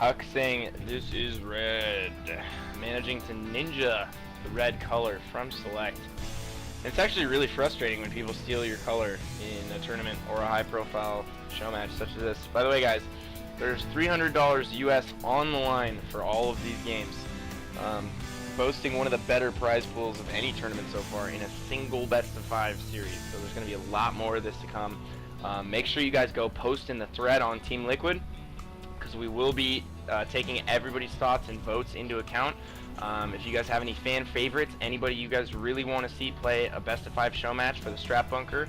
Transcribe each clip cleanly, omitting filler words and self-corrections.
HuK saying this is red, managing to ninja the red color from SeleCT. It's actually really frustrating when people steal your color in a tournament or a high-profile show match such as this. By the way, guys, there's $300 US on the line for all of these games, boasting one of the better prize pools of any tournament so far in a single best-of-5 series. So there's going to be a lot more of this to come. Make sure you guys go post in the thread on Team Liquid, because we will be taking everybody's thoughts and votes into account. If you guys have any fan favorites, anybody you guys really want to see play a best-of-5 show match for the StratBunker,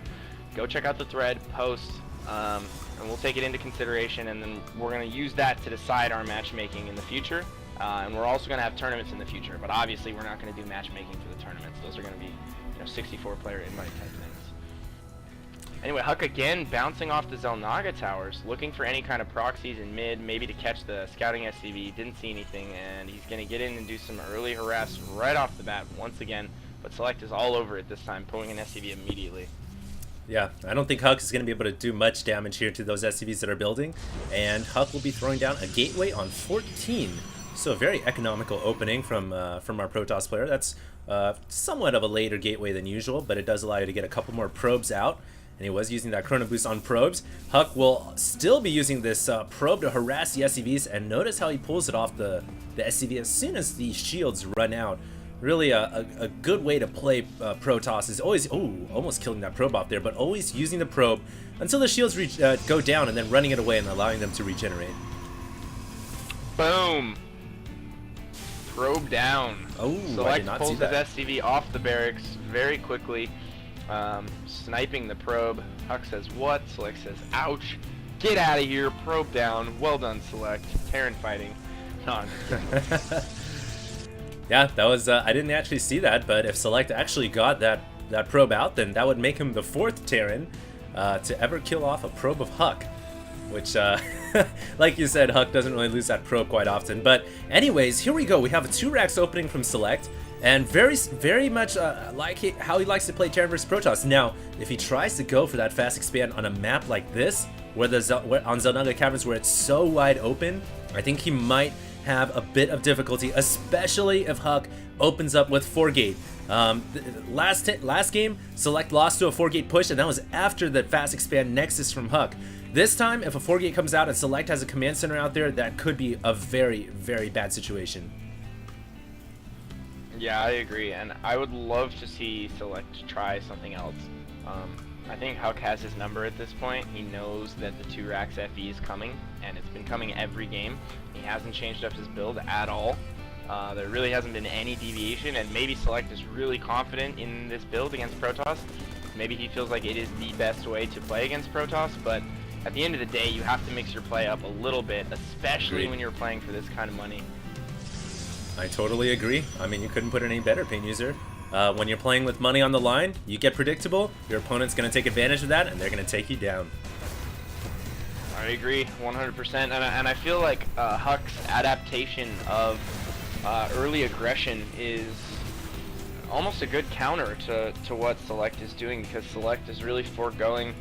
go check out the thread, post, and we'll take it into consideration, and then we're going to use that to decide our matchmaking in the future. And we're also going to have tournaments in the future, but obviously we're not going to do matchmaking for the tournaments. Those are going to be 64-player invite type things. Anyway, HuK again bouncing off the Xel'Naga towers, looking for any kind of proxies in mid, maybe to catch the scouting SCV. Didn't see anything, and he's going to get in and do some early harass right off the bat once again. But SeleCT is all over it this time, pulling an SCV immediately. Yeah, I don't think HuK is going to be able to do much damage here to those SCVs that are building, and HuK will be throwing down a gateway on 14. So a very economical opening from our Protoss player. That's somewhat of a later gateway than usual, but it does allow you to get a couple more probes out. And he was using that Chrono Boost on probes. HuK will still be using this probe to harass the SCVs, and notice how he pulls it off the SCV as soon as the shields run out. Really a good way to play Protoss is always, almost killing that probe off there, but always using the probe until the shields go down and then running it away and allowing them to regenerate. Boom! Probe down. Oh, SeleCT I did not see pulls that. his SCV off the barracks very quickly, sniping the probe. HuK says what? SeleCT says ouch. Get out of here. Probe down. Well done, SeleCT. Terran fighting. No, I'm just kidding. Yeah, that was I didn't actually see that, but if SeleCT actually got that probe out, then that would make him the 4th Terran to ever kill off a probe of HuK. Which, like you said, HuK doesn't really lose that probe quite often. But anyways, here we go. We have a 2 racks opening from SeleCT, and very much like how he likes to play Terran versus Protoss. Now, if he tries to go for that fast expand on a map like this, where on Xel'Naga Caverns where it's so wide open, I think he might have a bit of difficulty, especially if HuK opens up with 4-gate. Last game, SeleCT lost to a 4-gate push, and that was after the fast expand Nexus from HuK. This time, if a 4-gate comes out and SeleCT has a command center out there, that could be a very, very bad situation. Yeah, I agree, and I would love to see SeleCT try something else. I think HuK has his number at this point. He knows that the 2 racks FE is coming, and it's been coming every game. He hasn't changed up his build at all. There really hasn't been any deviation, and maybe SeleCT is really confident in this build against Protoss. Maybe he feels like it is the best way to play against Protoss, but at the end of the day, you have to mix your play up a little bit, especially when you're playing for this kind of money. I totally agree. I mean, you couldn't put it any better, PainUser. When you're playing with money on the line, you get predictable, your opponent's going to take advantage of that, and they're going to take you down. I agree 100%, and I feel like HuK's adaptation of early aggression is almost a good counter to what SeleCT is doing, because SeleCT is really foregoing.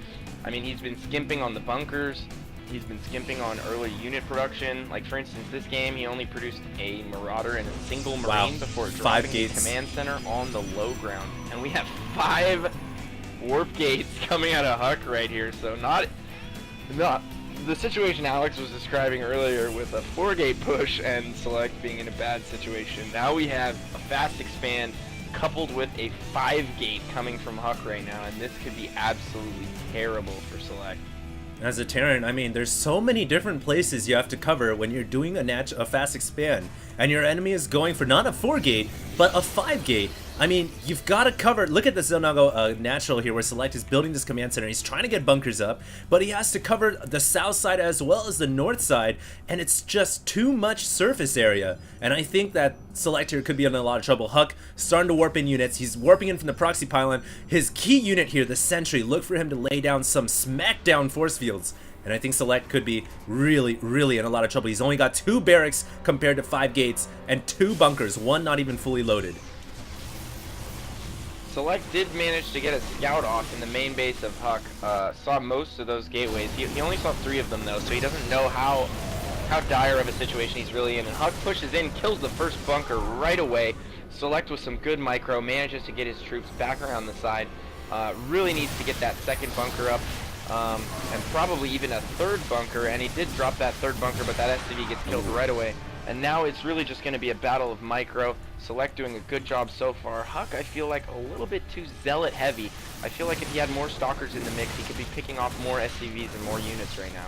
I mean, he's been skimping on the bunkers, he's been skimping on early unit production. Like, for instance, this game, he only produced a Marauder and a single Marine before dropping the command center on the low ground. And we have 5 warp gates coming out of HuK right here, so not the situation Alex was describing earlier with a 4-gate push and SeleCT being in a bad situation. Now we have a fast expand coupled with a 5-gate coming from HuK right now, and this could be absolutely terrible for SeleCT. As a Terran, I mean, there's so many different places you have to cover when you're doing a fast expand, and your enemy is going for not a 4-gate, but a 5-gate. I mean, you've got to cover. Look at the Xel'Naga natural here, where SeleCT is building this command center. He's trying to get bunkers up, but he has to cover the south side as well as the north side, and it's just too much surface area. And I think that SeleCT here could be in a lot of trouble. HuK starting to warp in units. He's warping in from the proxy pylon. His key unit here, the Sentry, look for him to lay down some smackdown force fields. And I think SeleCT could be really, really in a lot of trouble. He's only got 2 barracks compared to 5 gates and 2 bunkers, 1 not even fully loaded. SeleCT did manage to get a scout off in the main base of HuK. Saw most of those gateways. He only saw 3 of them though, so he doesn't know how how dire of a situation he's really in. And HuK pushes in, kills the first bunker right away. Select with some good micro, manages to get his troops back around the side. Really needs to get that second bunker up, and probably even a third bunker, and he did drop that third bunker, but that SCV gets killed right away. And now it's really just going to be a battle of micro. Select doing a good job so far. HuK, I feel like a little bit too zealot heavy. I feel like if he had more stalkers in the mix, he could be picking off more SCVs and more units right now.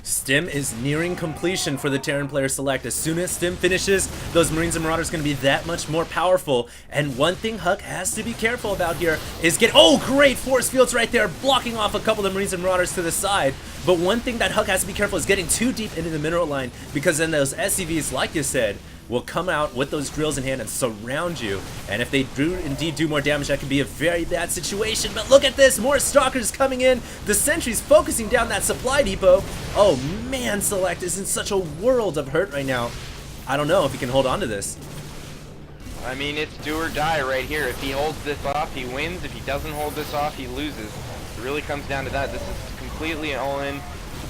Stim is nearing completion for the Terran player Select. As soon as Stim finishes, those Marines and Marauders are going to be that much more powerful. And one thing HuK has to be careful about here is oh, great force fields right there, blocking off a couple of Marines and Marauders to the side. But one thing that HuK has to be careful is getting too deep into the mineral line, because then those SCVs, like you said, will come out with those drills in hand and surround you. And if they do indeed do more damage, that could be a very bad situation. But look at this, more stalkers coming in. The sentries focusing down that supply depot. Oh man, Select is in such a world of hurt right now. I don't know if he can hold on to this. I mean, it's do or die right here. If he holds this off, he wins. If he doesn't hold this off, he loses. It really comes down to that. This is completely all in.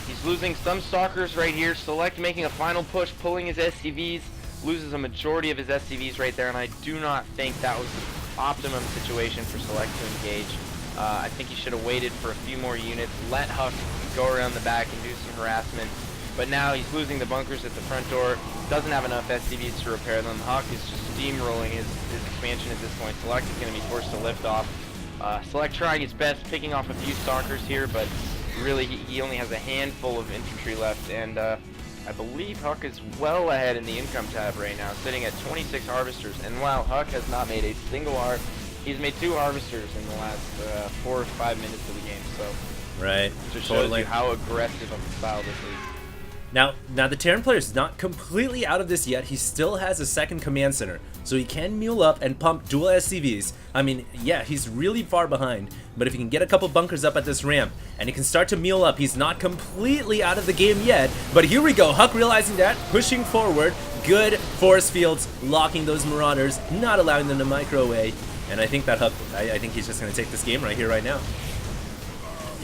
He's losing some stalkers right here. Select making a final push, pulling his SCVs. Loses a majority of his SCVs right there, and I do not think that was the optimum situation for Select to engage. I think he should have waited for a few more units, let HuK go around the back and do some harassment. But now he's losing the bunkers at the front door, doesn't have enough SCVs to repair them. HuK is just steamrolling his expansion at this point. Select is going to be forced to lift off. Select trying his best, picking off a few stalkers here, but really he only has a handful of infantry left, and I believe HuK is well ahead in the income tab right now, sitting at 26 harvesters. And wow, HuK has not made a single he's made 2 harvesters in the last 4 or 5 minutes of the game. So right, just shows you how aggressive of a style this is. Now the Terran player is not completely out of this yet. He still has a second command center, so he can mule up and pump dual SCVs. I mean, yeah, he's really far behind, but if he can get a couple bunkers up at this ramp, and he can start to mule up, he's not completely out of the game yet. But here we go, HuK realizing that, pushing forward, good force fields, locking those Marauders, not allowing them to micro away. And I think that HuK, I think he's just going to take this game right here, right now.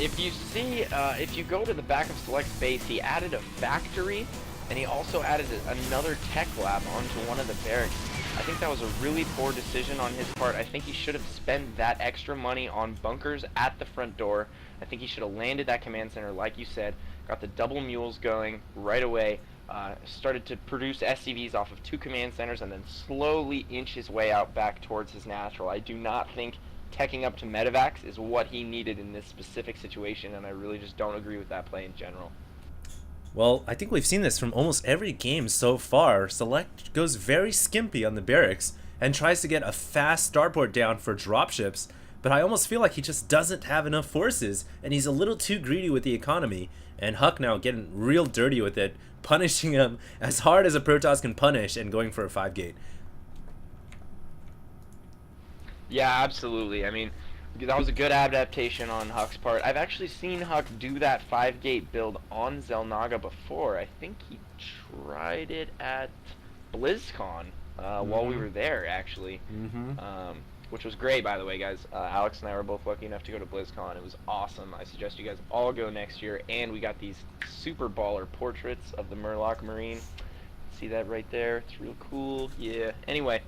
If you see, if you go to the back of Select's base, he added a factory, and he also added another tech lab onto one of the barracks. I think that was a really poor decision on his part. I think he should have spent that extra money on bunkers at the front door. I think he should have landed that command center, like you said, got the double mules going right away, started to produce SCVs off of 2 command centers, and then slowly inch his way out back towards his natural. I do not think teching up to medevacs is what he needed in this specific situation, and I really just don't agree with that play in general. Well, I think we've seen this from almost every game so far. Select goes very skimpy on the barracks and tries to get a fast starport down for dropships, but I almost feel like he just doesn't have enough forces, and he's a little too greedy with the economy. And HuK now getting real dirty with it, punishing him as hard as a Protoss can punish and going for a 5-gate. Yeah, absolutely. I mean, that was a good adaptation on HuK's part. I've actually seen HuK do that 5-gate build on Xel'Naga before. I think he tried it at BlizzCon while we were there, actually. Which was great, by the way, guys. Alex and I were both lucky enough to go to BlizzCon. It was awesome. I suggest you guys all go next year. And we got these super baller portraits of the Murloc Marine. See that right there? It's real cool. Yeah. Anyway.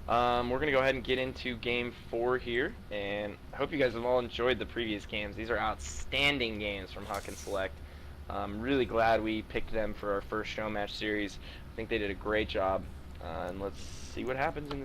We're going to go ahead and get into Game 4 here, and I hope you guys have all enjoyed the previous games. These are outstanding games from HuK and Select. I'm really glad we picked them for our first Showmatch series. I think they did a great job, and let's see what happens in